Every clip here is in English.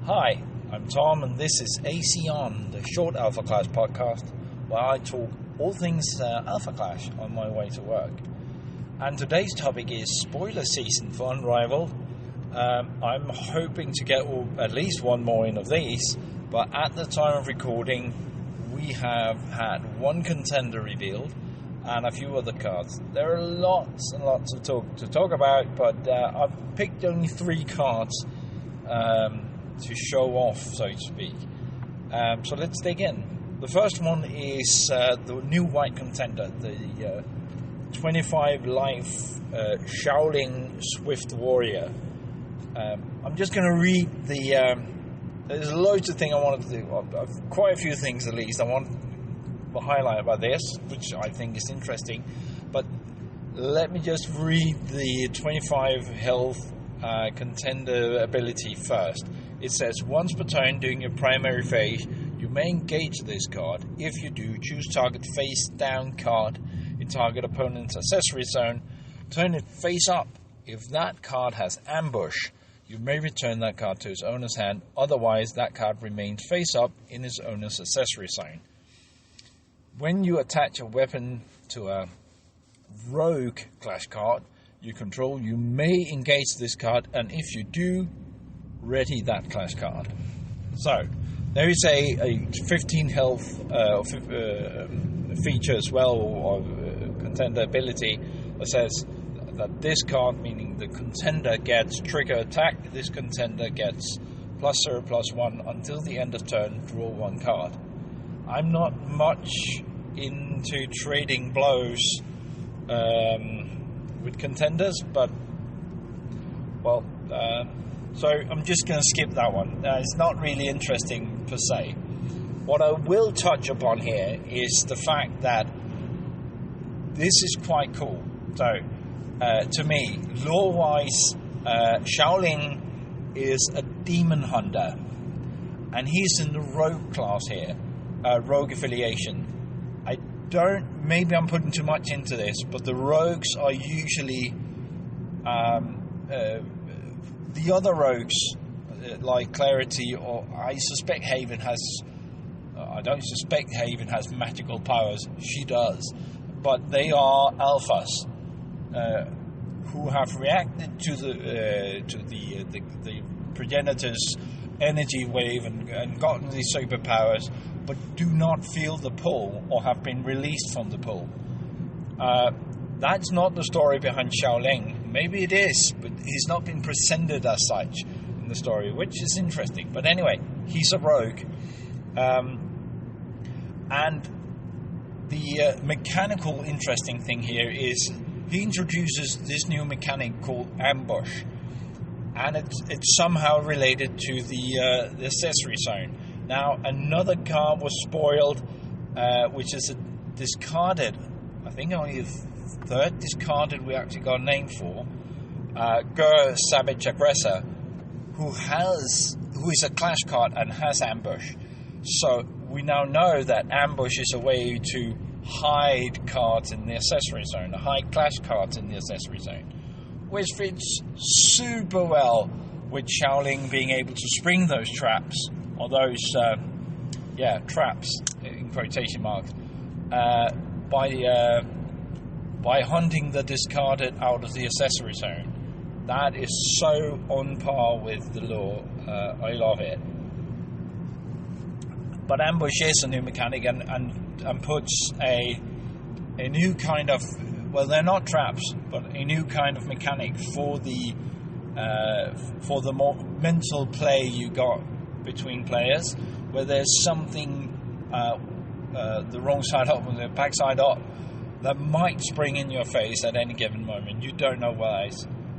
Hi, I'm Tom, and this is AC On, the short Alpha Clash podcast, where I talk all things Alpha Clash on my way to work. And today's topic is spoiler season for Unrivalled. I'm hoping to get at least one more in of these, but at the time of recording, we have had one contender revealed and a few other cards. There are lots and lots of to talk about, but I've picked only 3 cards to show off, so to speak. So let's dig in. The first one is the new white contender, the 25 life Shaolin Swift Warrior. I'm just going to read the... there's loads of things I wanted to do. Quite a few things at least I want to highlight about this, which I think is interesting. But let me just read the 25 health contender ability first. It says, once per turn during your primary phase, you may engage this card. If you do, choose target face down card in target opponent's accessory zone. Turn it face up. If that card has ambush, you may return that card to its owner's hand. Otherwise, that card remains face up in its owner's accessory zone. When you attach a weapon to a rogue clash card you control, you may engage this card, and if you do, ready that clash card. So there is a 15 health feature as well, or contender ability, that says that this card, meaning the contender, gets trigger attack. This contender gets +0/+1 until the end of turn. Draw 1 card. I'm not much into trading blows with contenders, but so I'm just going to skip that one. It's not really interesting per se. What I will touch upon here is the fact that this is quite cool. So, to me, lore-wise, Shaolin is a demon hunter, and he's in the rogue class here, rogue affiliation. Maybe I'm putting too much into this, but the rogues are usually the other rogues, like Clarity, or I suspect Haven has... I don't suspect Haven has magical powers. She does. But they are alphas who have reacted to the progenitor's energy wave and gotten these superpowers, but do not feel the pull or have been released from the pull. That's not the story behind Shaolin. Maybe it is, but he's not been presented as such in the story, which is interesting. But anyway, he's a rogue. And the mechanical interesting thing here is he introduces this new mechanic called ambush. And it's somehow related to the accessory zone. Now, another card was spoiled, which is a discarded, I think only the third discarded we actually got a name for, Savage Aggressor, who is a clash card and has ambush. So we now know that ambush is a way to hide cards in the accessory zone, hide clash cards in the accessory zone, which fits super well with Shaolin being able to spring those traps, or those, traps, in quotation marks, by hunting the discarded out of the accessory zone. That is so on par with the lore. I love it. But ambush is a new mechanic and puts a new kind of, well, they're not traps, but a new kind of mechanic for the more mental play you got between players, where there's something the wrong side up and the back side up that might spring in your face at any given moment. You don't know why.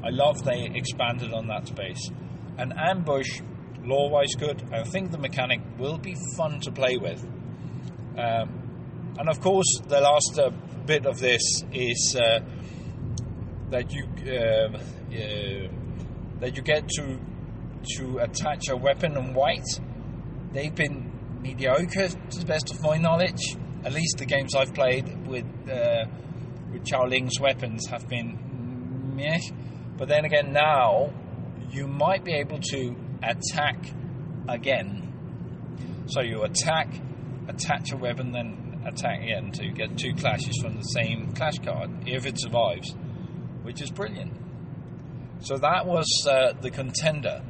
I love they expanded on that space. And ambush, lore-wise, good. I think the mechanic will be fun to play with. And of course, the last bit of this is that you get to attach a weapon in white. They've been mediocre to the best of my knowledge. At least the games I've played with Shaolin's weapons have been meh. But then again, now you might be able to attack again. So you attack, attach a weapon, then attack again to get 2 clashes from the same clash card if it survives, which is brilliant. So that was the Contender.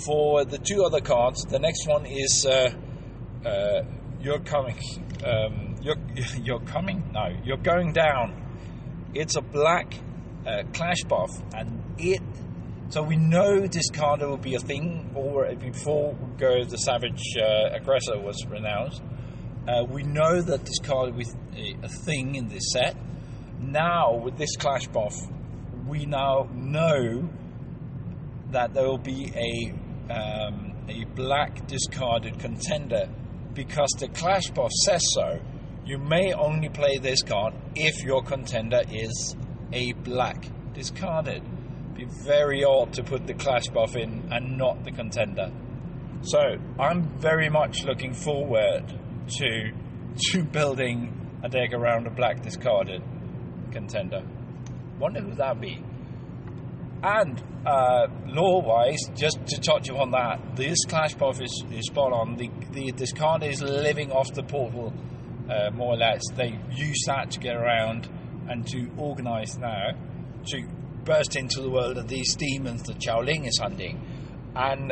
For the 2 other cards, the next one is You're Coming. You're Coming? No, You're Going Down. It's a black clash buff, and so we know discarder will be a thing, or before the Savage Aggressor was renounced. We know that discarder was a thing in this set. Now, with this clash buff, we now know that there will be a black discarded Contender, because the clash buff says so. You may only play this card if your Contender is a black discarded. Be very odd to put the clash buff in and not the Contender. So I'm very much looking forward to building a deck around a black discarded Contender. Wonder who that be. And lore-wise, just to touch upon that, this clash buff is spot on. The discard is living off the portal, more or less. They use that to get around and to organise now to burst into the world of these demons that Xiaoling is hunting. And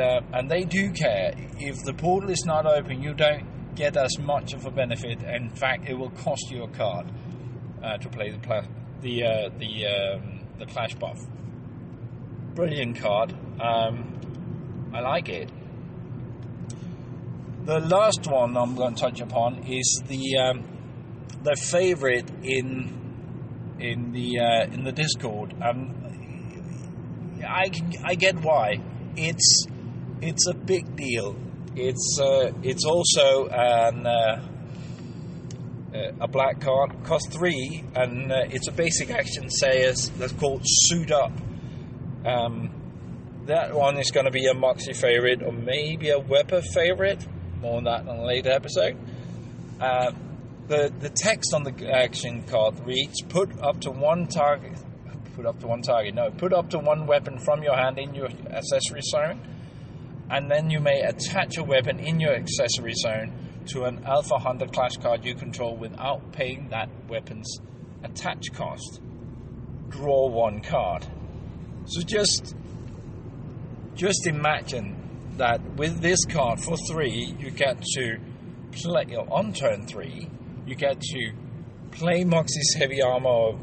they do care. If the portal is not open, you don't get as much of a benefit. In fact, it will cost you a card to play the clash buff. Brilliant card. I like it. The last one I'm going to touch upon is the favorite in the Discord. I get why. It's a big deal. It's also a black card, cost 3, and it's a basic action that's called Suit Up. That one is going to be a Moxie favorite, or maybe a Weber favorite. More on that in a later episode. The text on the action card reads: put up to one weapon from your hand in your accessory zone, and then you may attach a weapon in your accessory zone to an Alpha Hunter clash card you control without paying that weapon's attach cost. Draw 1 card. So just imagine that with this card for 3, you get to play on turn 3. You get to play Moxie's Heavy Armor.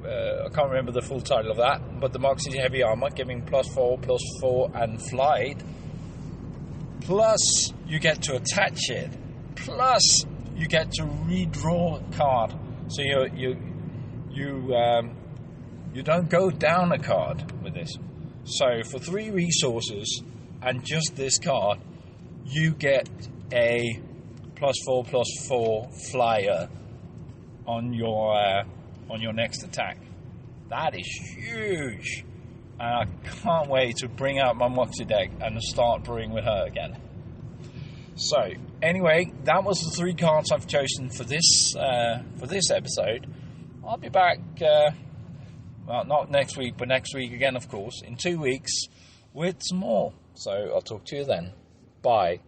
I can't remember the full title of that, but the Moxie's Heavy Armor, giving +4/+4 and flight. Plus, you get to attach it. Plus, you get to redraw a card. So you don't go down a card with this. So for 3 resources and just this card, you get a +4/+4 flyer on your next attack. That is huge, and I can't wait to bring out my Moxie deck and start brewing with her again. So anyway, that was the 3 cards I've chosen for this episode. I'll be back. Well, not next week, but next week again, of course, in 2 weeks with some more. So I'll talk to you then. Bye.